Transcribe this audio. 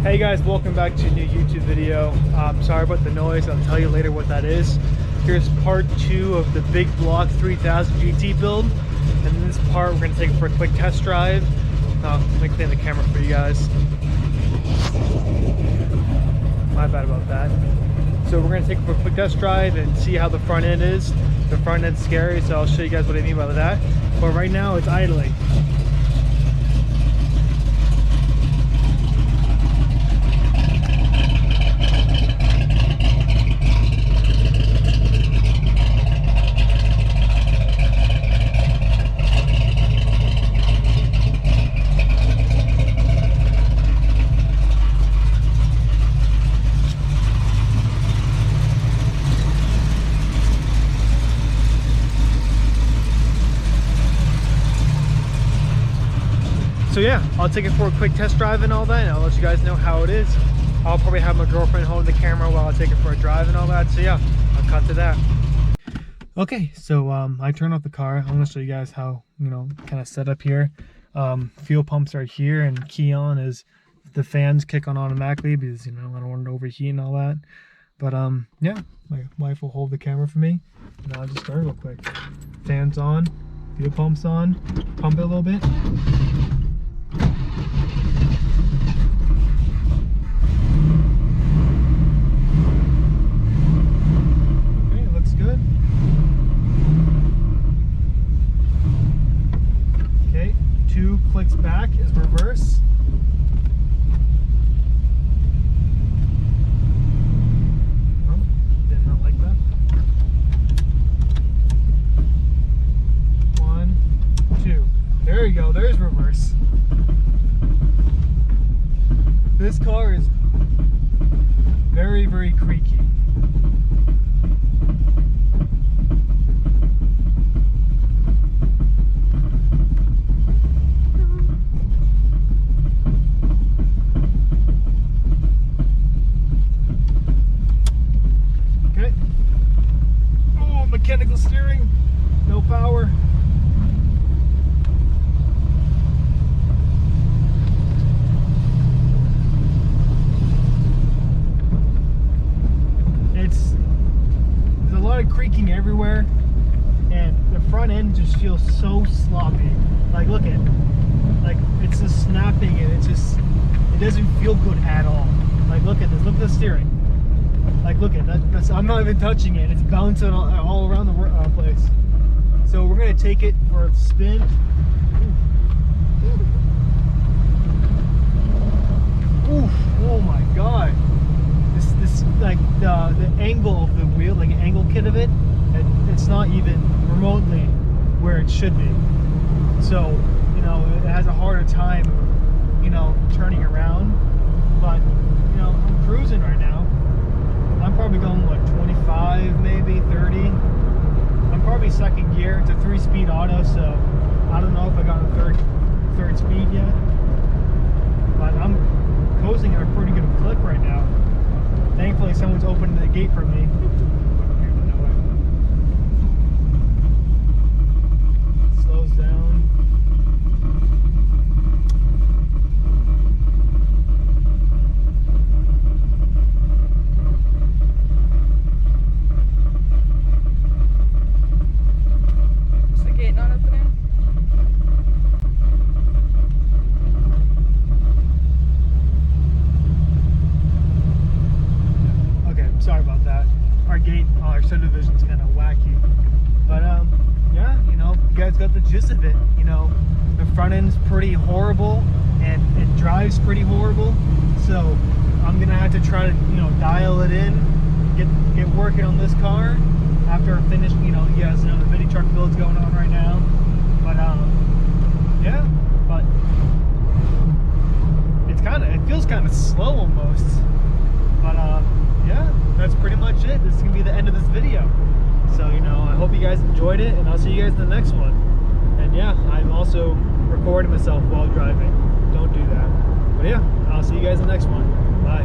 Hey guys, welcome back to a new YouTube video. Sorry about the noise, I'll tell you later what that is. Here's part 2 of the big block 3000 GT build. And in this part, we're going to take it for a quick test drive. Let me clean the camera for you guys. My bad about that. So we're going to take it for a quick test drive and see how the front end is. The front end's scary, so I'll show you guys what I mean by that. But right now, it's idling. So yeah, I'll take it for a quick test drive and all that, and I'll let you guys know how it is. I'll probably have my girlfriend holding the camera while I take it for a drive and all that. So yeah, I'll cut to that. Okay, so I turned off the car. I'm gonna show you guys how, kind of set up here. Fuel pumps are here, and key on is the fans kick on automatically because I don't want it to overheat and all that. But yeah, my wife will hold the camera for me, and I'll just start real quick. Fans on, fuel pumps on, pump it a little bit. Okay, looks good. Okay, 2 clicks back is reverse. Oh, did not like that. 1, 2. There you go, there's reverse. This car is very, very creaky. Okay. Oh, mechanical steering, no power. There's a lot of creaking everywhere, and the front end just feels so sloppy. Like, look at, like, it's just snapping, and it doesn't feel good at all. Like, look at this, look at the steering. Like, look at that, I'm not even touching it, it's bouncing all around the place. So we're gonna take it for a spin. Oof, oh my god. This like the angle of the wheel, like an angle kit of it, it's not even remotely where it should be. So, it has a harder time, turning around. But, I'm cruising right now. I'm probably going, what, 25, maybe 30. I'm probably second gear. It's a 3-speed auto, so I don't know if I got a third speed yet. But I'm coasting at a pretty good clip right now. Thankfully, someone's opening the gate for me. Slows down. Is the gate not opening? Sorry about that. Our subdivision's kind of wacky. But yeah, you guys got the gist of it. The front end's pretty horrible, and it drives pretty horrible. So I'm gonna have to try to, dial it in, get working on this car after I finish. You guys know the mini truck build's going on right now. But yeah, but it feels kind of slow almost. But yeah, that's pretty much it. This is gonna be the end of this video. So, I hope you guys enjoyed it, and I'll see you guys in the next one. And yeah, I'm also recording myself while driving. Don't do that. But yeah, I'll see you guys in the next one. Bye.